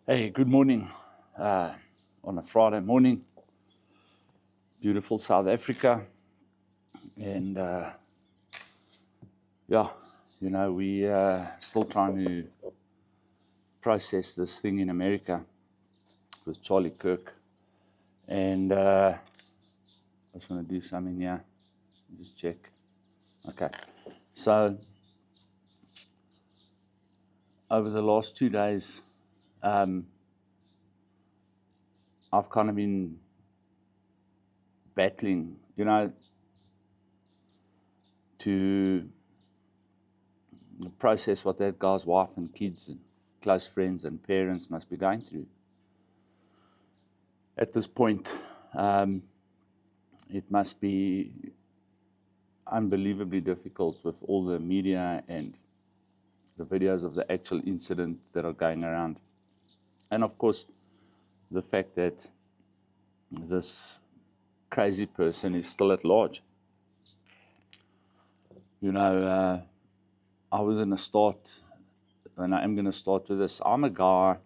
Hey, good morning. On a Friday morning, beautiful South Africa. And yeah, we still trying to process this thing in America with Charlie Kirk. And I just want to do something here. Just check. Okay. So over the last 2 days, I've kind of been battling, to process what that guy's wife and kids and close friends and parents must be going through. At this point, it must be unbelievably difficult with all the media and the videos of the actual incident that are going around. And of course, the fact that this crazy person is still at large. I was going to start, and I am going to start with this. I'm a guy,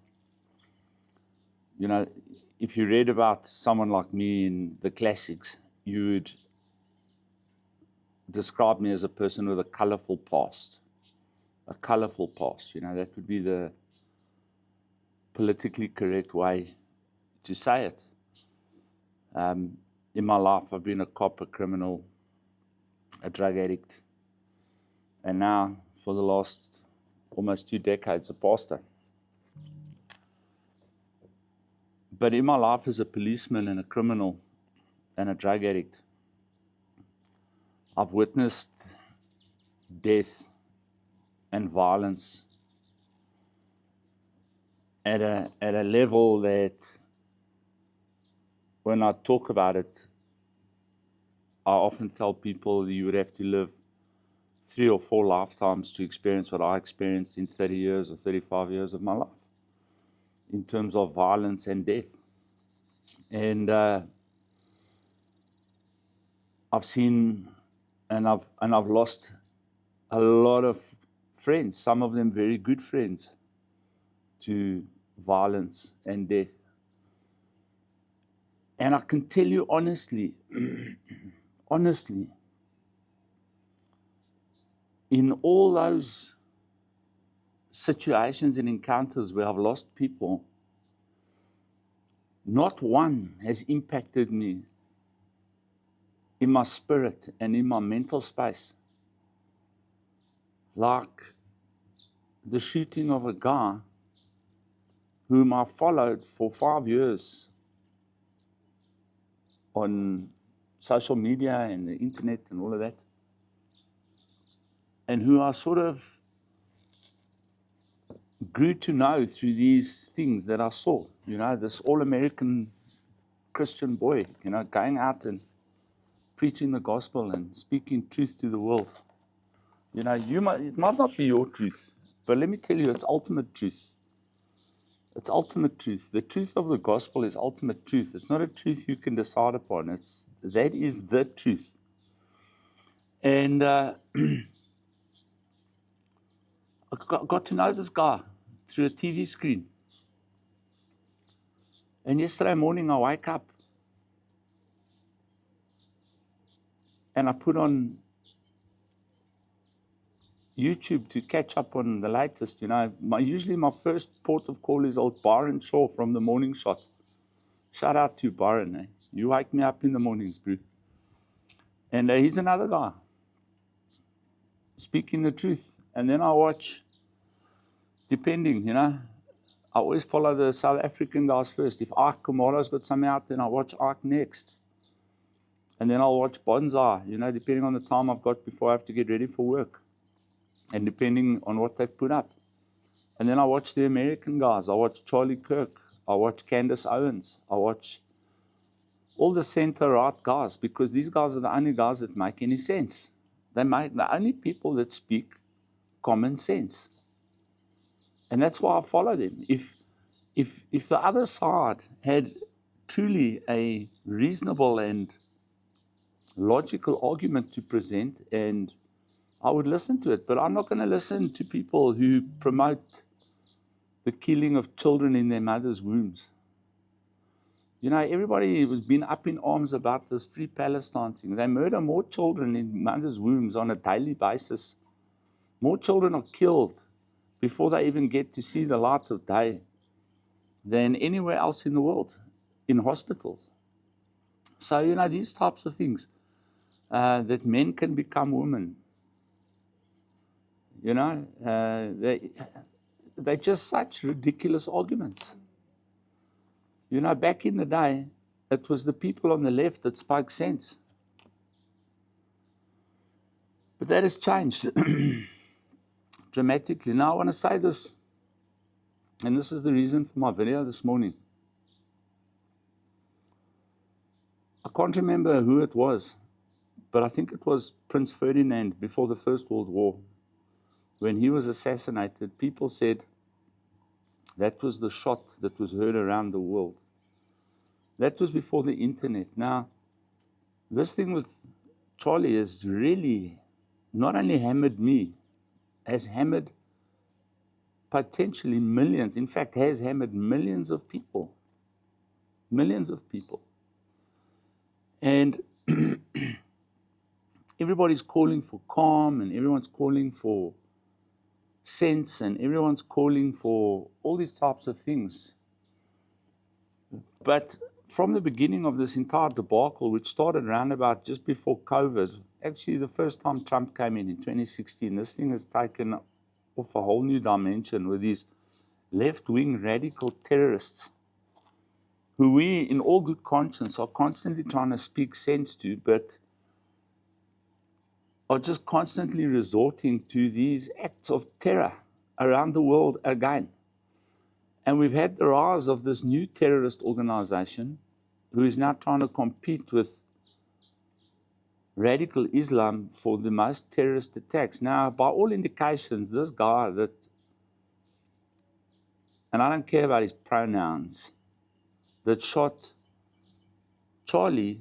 if you read about someone like me in the classics, you would describe me as a person with a colorful past. A colorful past, that would be the politically correct way to say it. In my life, I've been a cop, a criminal, a drug addict, and now, for the last almost 2 decades, a pastor. But in my life as a policeman and a criminal and a drug addict, I've witnessed death and violence at a level that, when I talk about it, I often tell people you would have to live 3 or 4 lifetimes to experience what I experienced in 30 years or 35 years of my life in terms of violence and death. And I've seen and I've lost a lot of friends, some of them very good friends, to violence and death. And I can tell you honestly, in all those situations and encounters where I've lost people, not one has impacted me in my spirit and in my mental space like the shooting of a guy whom I followed for 5 years on social media and the internet and all of that, and who I sort of grew to know through these things that I saw. This all-American Christian boy, going out and preaching the gospel and speaking truth to the world. It might not be your truth, but let me tell you, it's ultimate truth. It's ultimate truth. The truth of the gospel is ultimate truth. It's not a truth you can decide upon. That is the truth. And I got to know this guy through a TV screen. And yesterday morning I wake up and I put on YouTube to catch up on the latest. Usually my first port of call is old Byron Shaw from the Morning Shot. Shout out to Byron. You wake me up in the mornings, bro. And he's another guy speaking the truth. And then I watch, depending, I always follow the South African guys first. If Ike Kamara's got something out, then I watch Ike next. And then I'll watch Bonsai, depending on the time I've got before I have to get ready for work. And depending on what they've put up. And then I watch the American guys. I watch Charlie Kirk. I watch Candace Owens. I watch all the center-right guys, because these guys are the only guys that make any sense. They're the only people that speak common sense. And that's why I follow them. If the other side had truly a reasonable and logical argument to present, and I would listen to it, but I'm not going to listen to people who promote the killing of children in their mothers' wombs. You know, everybody has been up in arms about this Free Palestine thing. They murder more children in mothers' wombs on a daily basis. More children are killed before they even get to see the light of day than anywhere else in the world, in hospitals. So, you know, these types of things, that men can become women, you know, they're just such ridiculous arguments. You know, back in the day, it was the people on the left that spoke sense. But that has changed dramatically. Now, I want to say this, and this is the reason for my video this morning. I can't remember who it was, but I think it was Prince Ferdinand before the First World War. When he was assassinated, people said that was the shot that was heard around the world. That was before the internet. Now, this thing with Charlie has really not only hammered me, has hammered potentially millions, in fact, has hammered millions of people. Millions of people. And everybody's calling for calm, and everyone's calling for sense, and everyone's calling for all these types of things. But from the beginning of this entire debacle, which started around about just before COVID, actually the first time Trump came in 2016, this thing has taken off a whole new dimension with these left-wing radical terrorists who we, in all good conscience, are constantly trying to speak sense to, but are just constantly resorting to these acts of terror around the world again. And we've had the rise of this new terrorist organization who is now trying to compete with radical Islam for the most terrorist attacks. Now, by all indications, this guy that, and I don't care about his pronouns, that shot Charlie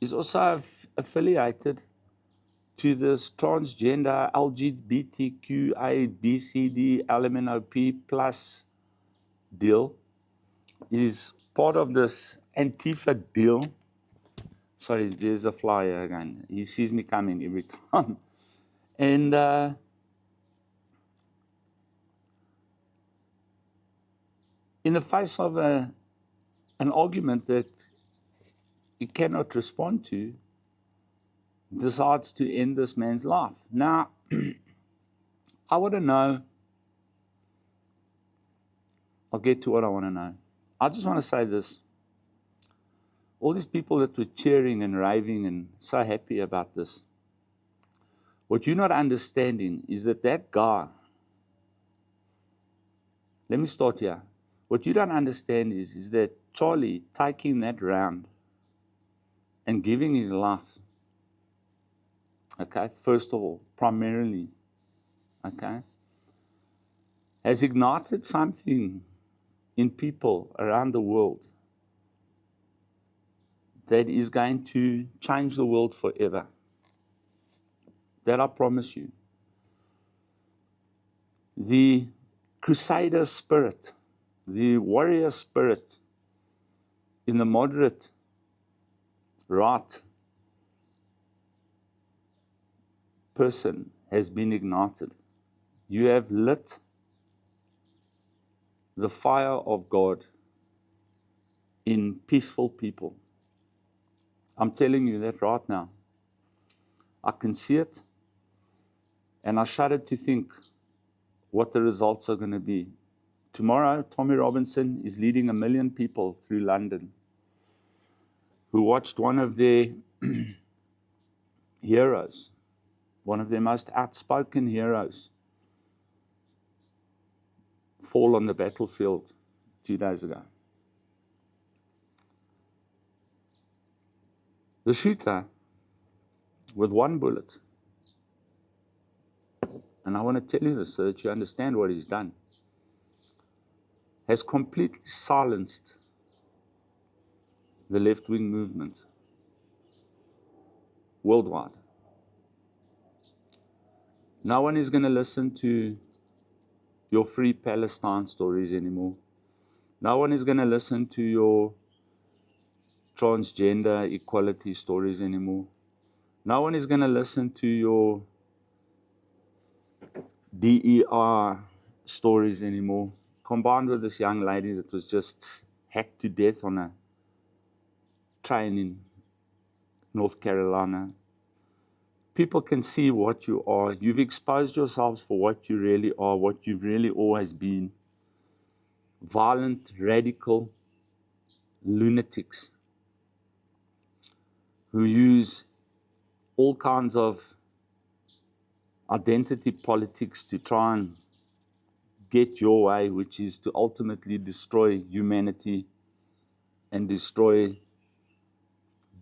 is also affiliated to this transgender LGBTQA BCD LMNOP plus deal. Is part of this Antifa deal. Sorry, there's a flyer again. He sees me coming every time. And in the face of an argument that he cannot respond to, decides to end this man's life. Now, I want to know, I'll get to what I want to know. I just want to say this. All these people that were cheering and raving and so happy about this, what you're not understanding is that that guy, let me start here. What you don't understand is that Charlie taking that round and giving his life, okay, first of all, primarily, okay, has ignited something in people around the world that is going to change the world forever. That I promise you. The crusader spirit, the warrior spirit in the moderate right person has been ignited. You have lit the fire of God in peaceful people. I'm telling you that right now. I can see it, and I shudder to think what the results are going to be. Tomorrow, Tommy Robinson is leading 1 million people through London who watched one of their heroes, one of their most outspoken heroes, fall on the battlefield 2 days ago. The shooter, with one bullet, and I want to tell you this so that you understand what he's done, has completely silenced the left-wing movement worldwide. No one is going to listen to your Free Palestine stories anymore. No one is going to listen to your transgender equality stories anymore. No one is going to listen to your DER stories anymore. Combined with this young lady that was just hacked to death on a train in North Carolina. People can see what you are. You've exposed yourselves for what you really are, what you've really always been. Violent, radical lunatics who use all kinds of identity politics to try and get your way, which is to ultimately destroy humanity and destroy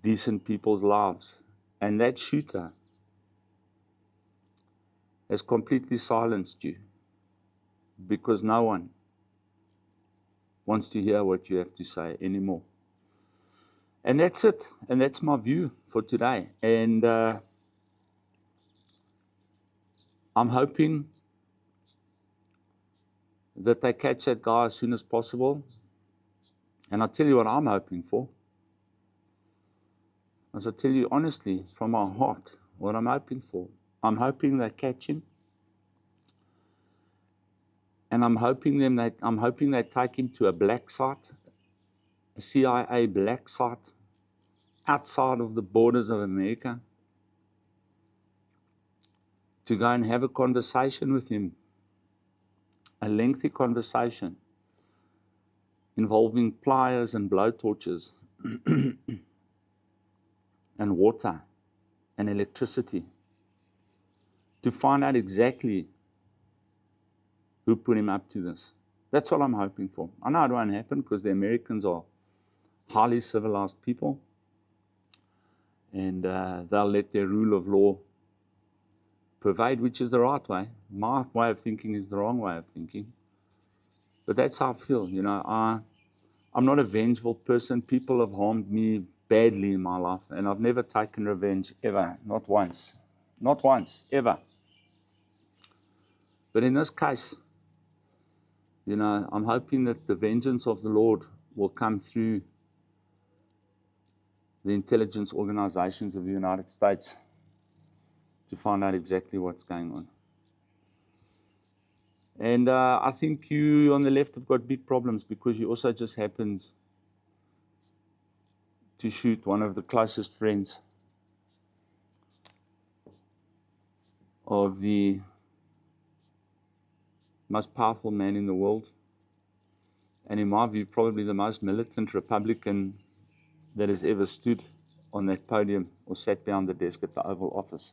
decent people's lives. And that shooter has completely silenced you because no one wants to hear what you have to say anymore. And that's it. And that's my view for today. And I'm hoping that they catch that guy as soon as possible. And I'll tell you what I'm hoping for. As I tell you honestly, from my heart, what I'm hoping for. I'm hoping they catch him. And I'm hoping they take him to a black site, a CIA black site, outside of the borders of America, to go and have a conversation with him, a lengthy conversation involving pliers and blowtorches and water and electricity, to find out exactly who put him up to this. That's all I'm hoping for. I know it won't happen because the Americans are highly civilized people, and they'll let their rule of law pervade, which is the right way. My way of thinking is the wrong way of thinking. But that's how I feel. You know, I'm not a vengeful person. People have harmed me badly in my life, and I've never taken revenge, ever. Not once. Not once, ever. But in this case, you know, I'm hoping that the vengeance of the Lord will come through the intelligence organizations of the United States to find out exactly what's going on. And I think you on the left have got big problems because you also just happened to shoot one of the closest friends of the most powerful man in the world, and in my view, probably the most militant Republican that has ever stood on that podium or sat behind the desk at the Oval Office.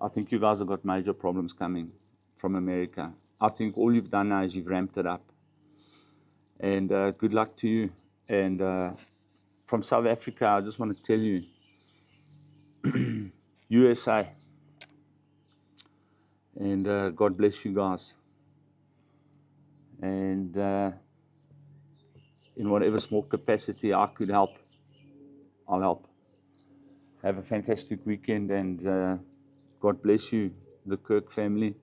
I think you guys have got major problems coming from America. I think all you've done now is you've ramped it up. And good luck to you. And from South Africa, I just want to tell you, USA, and God bless you guys. And in whatever small capacity I could help, I'll help. Have a fantastic weekend, and God bless you, the Kirk family,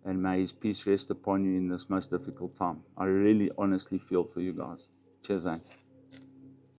and may His peace rest upon you in this most difficult time. I really honestly feel for you guys. Cheers, eh?